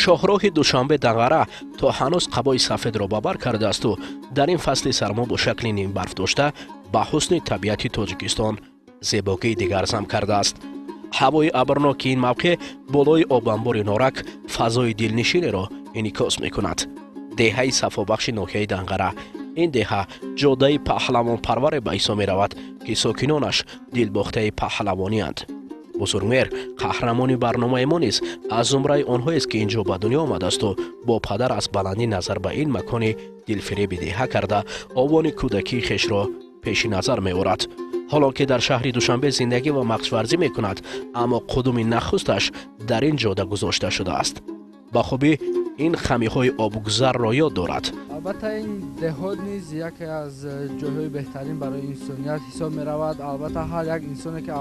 шоҳроҳи душанбе дағара то ҳанӯз қабои сафедро ба бар кардаасту дар ин фасли сармо бо шакли нимбарф дошта ба ҳусни табиати тоҷикистон зебогии дигар зам кардааст. ҳавои абрноки ин мавқеъ болои обанбори норак фазои дилнишинеро инъикос мекунад. деҳаи сафобахши ноҳияи дангара. ин деҳа ҷоддаи паҳлавонпарваре ба ҳисоб меравад ки сокинонаш дилбохтаи паҳлавонианд. бузургмер қаҳрамони барномаи мо низ аз зумраи онҳоест ки ин ҷо ба дунё омадаасту бо падар аз баландӣ назар ба ин макони дилфиреби деҳа карда овони кӯдакии хешро пеши назар меорад. ҳоло ки дар шаҳри душанбе зиндагӣ ва мағзварзӣ мекунад, аммо қудуми нахусташ дар ин ҷода гузошта шудааст. ба хубӣ ин хамиҳои обгузарро ёд дорад. албатта ин деҳот низ яке аз ҷойҳои беҳтарин барои инсоният ҳисоб меравад. албатта ҳар як инсоне ки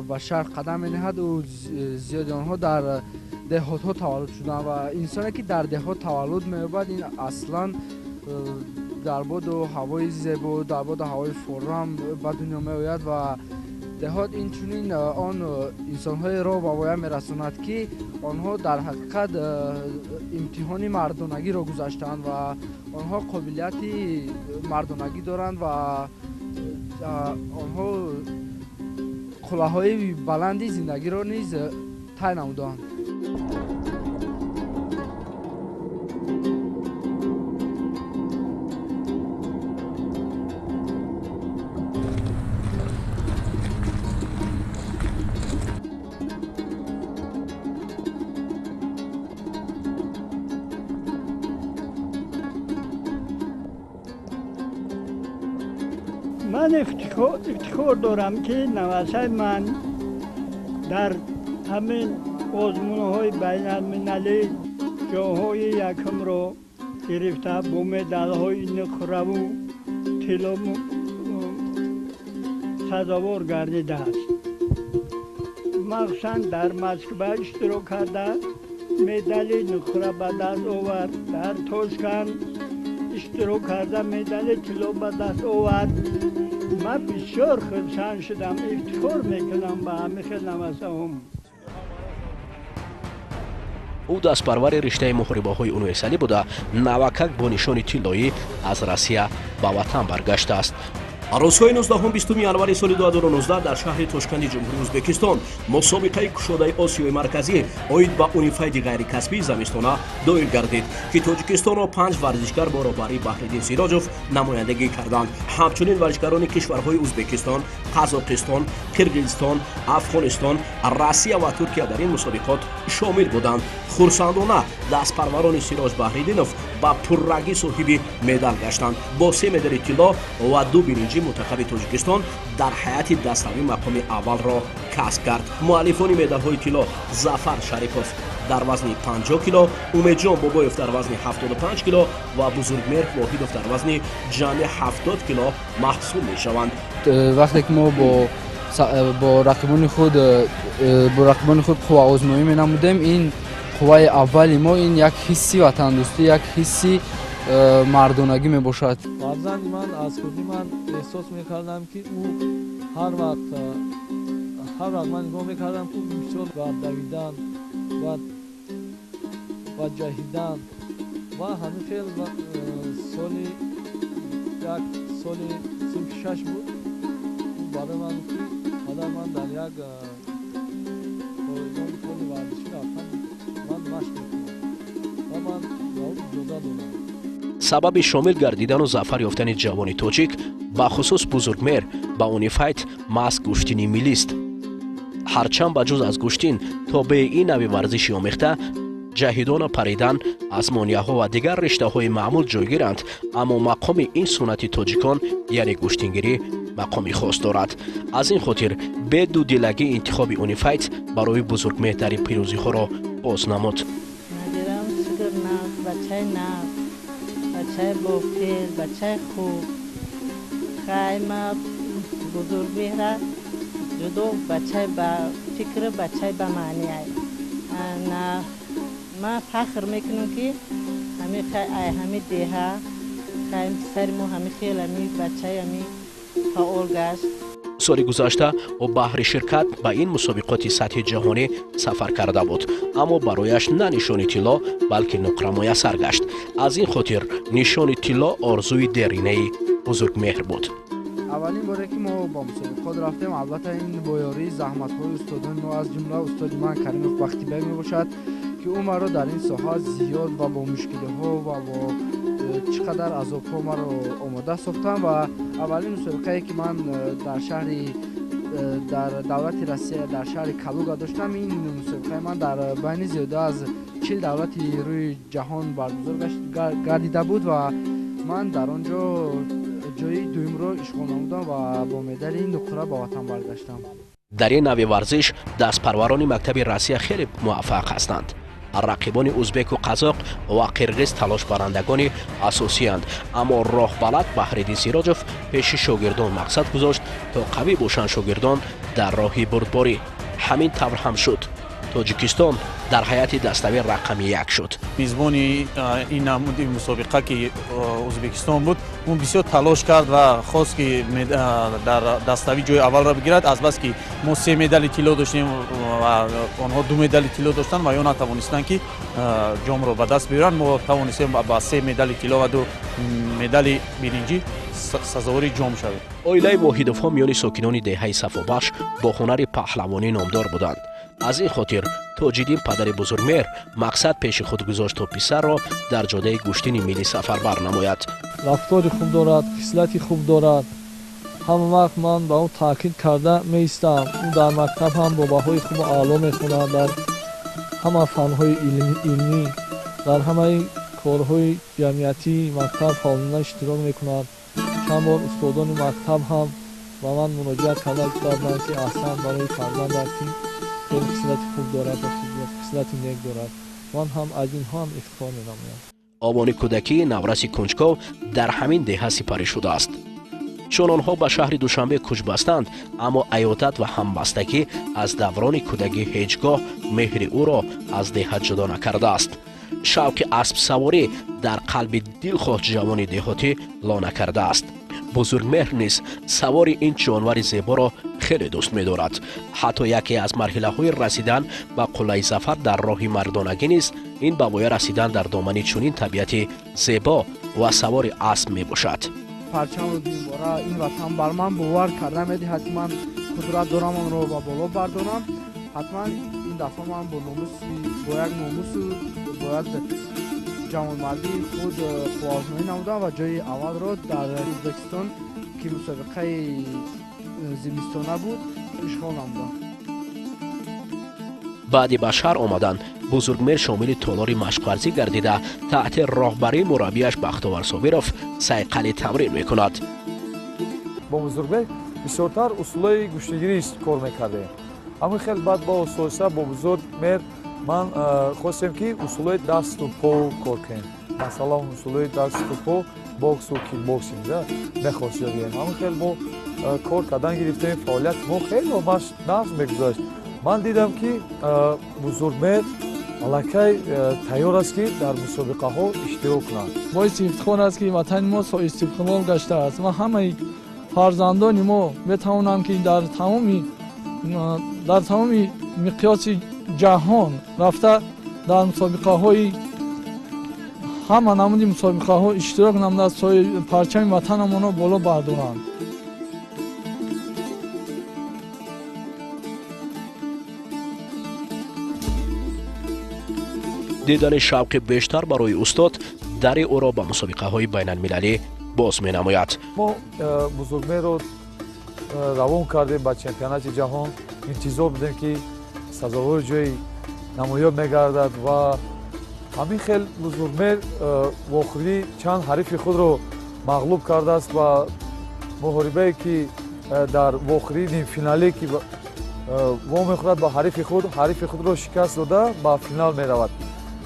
ба шаҳр қадам менаҳад ӯ зиёди онҳо дар деҳотҳо таваллуд шуданд ва инсоне ки дар деҳот таваллуд меёбад ин аслан дар боду ҳавои зебо, дар боду ҳавои форрам ба дунё меояд ва деҳот инчунин он инсонҳоеро ба воя мерасонад ки онҳо дар ҳақиқат имтиҳони мардонагиро гузаштаанд ва онҳо қобилияти мардонагӣ доранд ва онҳо қуллаҳои баланди зиндагиро низ тай намуданд. من افتخار دارم که نوسای من در همین آزمون‌های بین المللی جاهای یکم را گرفته با مدال‌های نقره و طلا سزاوار گردیده است. مخصوصاً در مسکو اشتراک کرده مدال نقره به دست آورد. در تاشکند اشتراک کرده مدال طلا به دست آورد. من بسیار خرسند شدم، افتخار میکنم به همه نوسه‌ام. ӯ дастпарвари риштаи муҳорибаҳои универсалӣ буда навакак бо нишони тиллоӣ аз Россия ба ватан баргаштааст. рӯзҳои 19-20 январи соли 2019 дар шаҳри Тошканди ҷумҳурии Ӯзбекистон мусобиқаи кушодаи Осиёи марказӣ оид ба унифайди ғайрикасбии замистона доир гардид ки Тоҷикистонро 5 варзишгар бо роҳбарии Баҳриддин Сироҷов намояндагӣ карданд. ҳамчунин варзишгарони кишварҳои Ӯзбекистон, Қазоқистон, Қирғизистон, Афғонистон, Россия ва Туркия дар ин мусобиқот шомил буданд. хурсандона дастпарварони Сироҷ Баҳриддинов ба пуррагӣ соҳиби медал гаштанд. бо 3 медали тилло ва 2 биринҷи мунтахаби Тоҷикистон дар ҳайати даставӣ мақоми аввалро касб кард. муаллифони медалҳои тилло Зафар Шарипов дар вазни 50 кило, Умедҷон Бобоев дар вазни 75 кило ва Бузургмер Воҳидов дар вазни ҷамъи 70 кило маҳсуб мешаванд. вақте ки мо бо рақибони худ қувва озмоӣ менамудем, ин қувваи аввали мо, ин як ҳисси ватандӯстӣ, як ҳисси мардонагӣ мебошад. фарзанди ман аз худи ман эҳсос мекардам ки ӯ ҳар вақт ман нигоҳ мекардам ки мисол ба давидан ва ҷаҳидан ва ҳамин феъл соли 36 буд. ӯ барои ман ки қадар ман дар як ойдони фони варзишӣ рафтан ман машқ мекунам ва ман ба ӯ иҷоза додам. сабаби шомил гардидану зафар ёфтани ҷавони тоҷик ба хусус Бузургмер ба унифайт маҳз гӯштини миллист. ҳарчанд ба ҷуз аз гӯштин то бе ин нави варзиши омехта ҷаҳидона паридан аз монияҳо ва дигар риштаҳои маъмул ҷойгиранд, аммо мақоми ин суннати тоҷикон яъне гӯштингирӣ мақоми хос дорад. аз ин хотир бедудилагӣ интихоби унифайт барои Бузургмеҳдари пирӯзиҳоро боз намуд. بچه با فیل، بچه خوب خیمه بزرگ بیره جدو بچه با فکر بچه با معنی نه ما فخر میکنم که همه دیها خیم سر مو همه خیل همی بچه همی فعال گشت. соли гузашта ӯ баҳри ширкат ба ин мусобиқоти сатҳи ҷаҳонӣ сафар карда буд, аммо барояш на нишони тилло балки нуқра муяссар гашт. аз ин хотир нишони тилло орзуи деринаи бузургмеҳр буд. аввалин боре ки мо ба мусобиқот рафтем, албатта ин бо ёрии заҳматҳои устодони мо, аз ҷумла устоди ман Каримов Бахтибек мебошад, ки ӯ маро дар ин соҳа зиёд ва бо мушкилиҳо ва бо чӣ қадар азобҳо маро омода сохтанд. ва аввалин мусобиқае ки ман дар шаҳри дар давлати Россия дар шаҳри Калуга доштам, ин мусобиқаи ман дар байни зиёда аз 40 давлати рӯи ҷаҳон баргузор гардида буд ва ман дар он ҷо ҷои дуюмро ишғол намудам ва бо медали нуқра ба ватан баргаштам. дар ин нави варзиш дастпарварони мактаби Россия хеле муваффақ ҳастанд. рақибони узбеку қазоқ ва қирғиз талошбарандагони асосиянд, аммо роҳбалад Баҳриддин Сироҷов пеши шогирдон мақсад гузошт то қавӣ бошанд шогирдон дар роҳи бурдборӣ. ҳамин тавр ҳам шуд. тоҷикистон дар ҳайати dastavi рақами 1 шуд. мизбони ин намуди мусобиқа ки ӯзбекистон буд, он бисёр талош кард ва хост ки дар dastavi ҷои аввалро бигирад, азбас ки мо 3 медали тилло доштем ва онҳо 2 медали тилло доштанд ва ё натавонистанд ки ҷомро ба даст биёранд. мо тавонистем ба 3 медали тилло ва 2 медали биринҷӣ сазовори ҷом шавем. оилаи воҳидовҳо миёни сокинони деҳаи Сафобахш бо ҳунари паҳлавонӣ номдор буданд. аз ин хотир тоҷиддин падари бузургмеҳр мақсад пеши худ гузошт то писарро дар ҷодаи гӯштини миллӣ сафарбар намояд. рафтори хуб дорад, хислати хуб дорад. ҳама вақт ман ба ӯ таъкид карда меистам. ӯ дар мактаб ҳам бо баҳои хубу аъло мехонад, дар ҳама фанҳои илмӣ, дар ҳамаи корҳои ҷамъиятии мактаб ҳолина иштирок мекунад. чанд бор устодони мактаб ҳам ба ман муроҷиат карда карданд ки аҳсан барои фарзандат ки хеле хислати хуб дорад ва хислати нек дорад. ман ҳам аз инҳо ҳам ифтихор менамоям. овони кӯдакии навраси кунҷков дар ҳамин деҳа сипарӣ шудааст. чун онҳо ба шаҳри Душанбе кӯч бастанд, аммо аёдат ва ҳамбастагӣ аз даврони кӯдагӣ ҳеҷ гоҳ меҳри ӯро аз деҳа ҷудо накардааст. шавқи аспсаворӣ дар қалби дилхоҳ ҷавони деҳотӣ ло накардааст. бузургмеҳр низ савори ин ҷонвари зеборо хеле дӯст медорад. ҳатто яке аз марҳилаҳои расидан ба қуллаи зафар дар роҳи мардонагӣ низ ин ба воя расидан дар домани чунин табиати зебо ва савори асп мебошад. парчамро дуюмбора ин ватан бар ман бовар карда медиҳад ки ман қудрат дорам онро ба боло бардорам. ҳатман ин дафъа ман бо як номусу бояд ҷавонмардии худ хувозноӣ намудам ва ҷои аввалро дар Ӯзбекистон ки мусобиқаи зимистона буд ишғол намудам. баъди ба шаҳр омадан бузургмеҳр шомили толори машқварзӣ гардида таҳти роҳбарии мураббияш Бахтовар Собиров сайқали тамрин мекунад. бо бузургмеҳр бисёртар усулҳои гӯштагирӣ кор мекардем. ҳамин хел баъд бо соҳиса бо бузургмеҳр ман хостем ки усулҳои дасту по кор кунем. масалан усулҳои дасту по боксу кикбоксинг мехост ёд гирем. ҳамин хел мо кор кардан гирифтем, фаъолият мо хеле нағз мегузашт. ман дидам ки бузургмеҳр аллакай тайёр аст ки дар мусобиқаҳо иштирок кунад. боиси ифтихор аст ки ватани мо соҳибистиқлол гаштааст ва ҳамаи фарзандони мо метавонам ки дар тамоми миқёси ҷаҳон рафта дар мусобиқаҳои ҳама намуди мусобиқаҳо иштирок намуда парчами ватанамонро боло бардоранд. дидани шавқи бештар барои устод дари ӯро ба мусобиқаҳои байналмилалӣ боз менамояд. мо бузургмеҳрро равон кардем ба чемпионати ҷаҳон. интизор будем ки сазовори ҷои намоёб мегардад ва ҳамин хел бузургмеҳр вохӯрӣ чанд ҳарифи худро мағлуб кардааст ва муҳорибае ки дар вохӯрии нимфинале ки вомехӯрад ба ҳарифи худро шикаст дода ба финал меравад.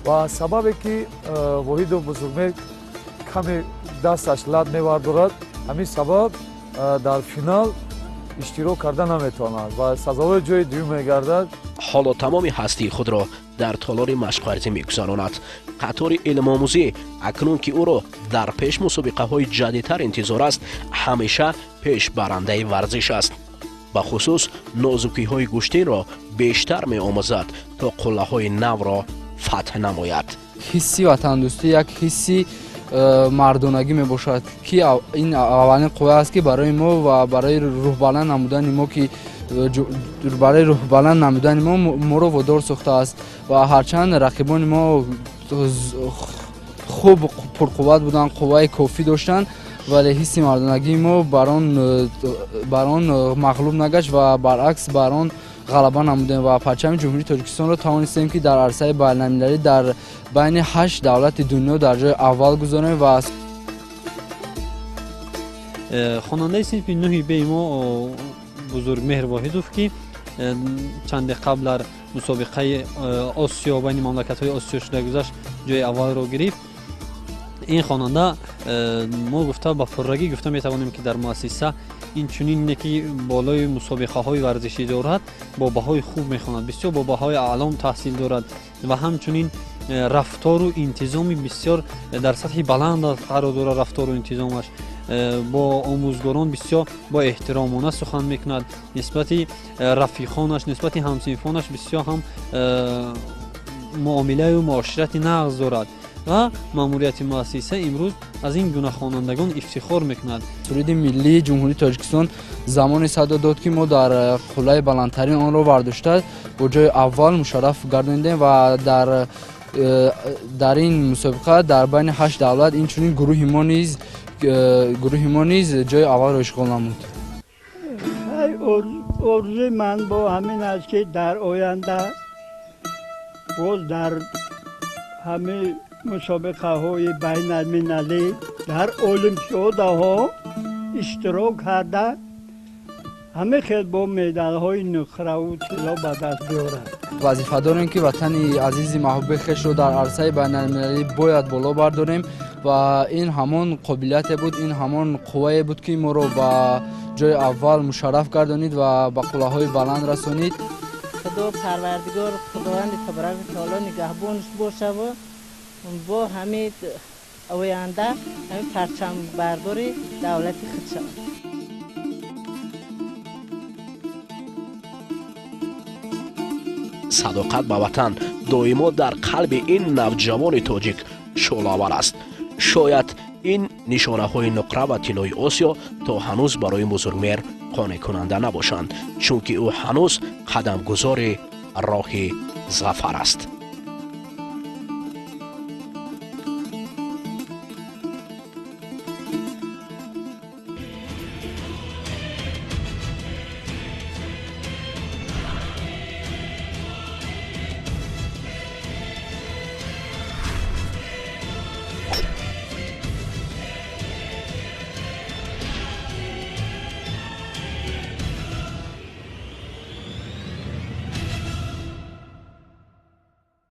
ва сабабе ки воҳидов бузургмеҳр каме дасташ лад мевардорад, ҳамин сабаб дар финал иштирок карда наметавонад ва сазовори ҷои дуюм мегардад. ҳоло тамоми ҳастии худро дар толори машқварзӣ мегузаронад. қатори илмомӯзӣ акнун ки ӯро дар пеш мусобиқаҳои ҷадидтар интизор аст, ҳамеша пеш барандаи варзиш аст. бахусус нозукиҳои гӯштинро бештар меомӯзад то қуллаҳои навро фатҳ намояд. ҳисси ватандӯстӣ як ҳисси мардонагӣ мебошад ки ин аввалин қувва аст ки барои мо ва барои рӯҳбаланд намудани мо ки барои рӯҳбаланд намудани моро водор сохтааст ва ҳарчанд рақибони мо хуб пурқувват буданд, қувваи кофӣ доштанд, вале ҳисси мардонагии мо бар он мағлуб нагашт ва баръакс бар он ғалаба намудем ва парчами ҷумҳурии Тоҷикистонро тавонистем ки дар арсаи байналмилалӣ дар байни 8 давлати дунё дар ҷои аввал гузорем ва хонандаи синфи 9 бе мо бузургмеҳр воҳидов ки чанде қабл дар мусобиқаи Осиё байни мамлакатҳои Осиё шуда гузашт, ҷои аввалро гирифт. ин хонанда мо гуфта ба пуррагӣ гуфта метавонем ки дар муассиса инчунине ки болои мусобиқаҳои варзишӣ дорад, бо баҳои хуб мехонад, бисёр бо баҳои аълом таҳсил дорад ва ҳамчунин рафтору интизоми бисёр дар сатҳи баланд қарор дорад. Рафтору интизомаш бо омӯзгорон бисёр бо эҳтиромона сухан мекунад, нисбати рафиқонаш, нисбати ҳамсинфонаш бисёр ҳам муомилаю муоширати нағз дорад ва маъмурияти муассиса имрӯз аз ин гуна хонандагон ифтихор мекунад. Суруди миллии ҷумҳурии Тоҷикистон замоне садо дод ки мо дар қуллаи баландтарин онро вардошта бо ҷои аввал мушарраф гардонидем ва дар ин мусобиқа дар байни 8 давлат инчунин гурӯҳи мо низ ҷои аввалро ишғол намуд. орзуи ман бо ҳамин аст ки дар оянда боз дар ҳамин мусобиқаҳои байналмилалӣ дар олимпиодаҳо иштирок карда ҳамин хел бо медалҳои нуқраву тилло ба даст биёрад. вазифа дорем ки ватани азизи маҳбуби хешро дар арсаи байналмилалӣ бояд боло бардорем ва ин ҳамон қобилияте буд, ин ҳамон қуввае буд ки моро ба ҷои аввал мушарраф гардонид ва ба қуллаҳои баланд расонид. худо парвардигор худованди табарак таоло нигаҳбониш бошава бо ҳамин оянда ҳамин парчамбардори давлати худ шавад. садоқат ба ватан доимо дар қалби ин навҷавони тоҷик шӯлавар аст. шояд ин нишонаҳои нуқра ва тиллои Осиё то ҳанӯз барои бузургмеҳр қонеъкунанда набошанд, чунки ӯ ҳанӯз қадамгузори роҳи зафар аст.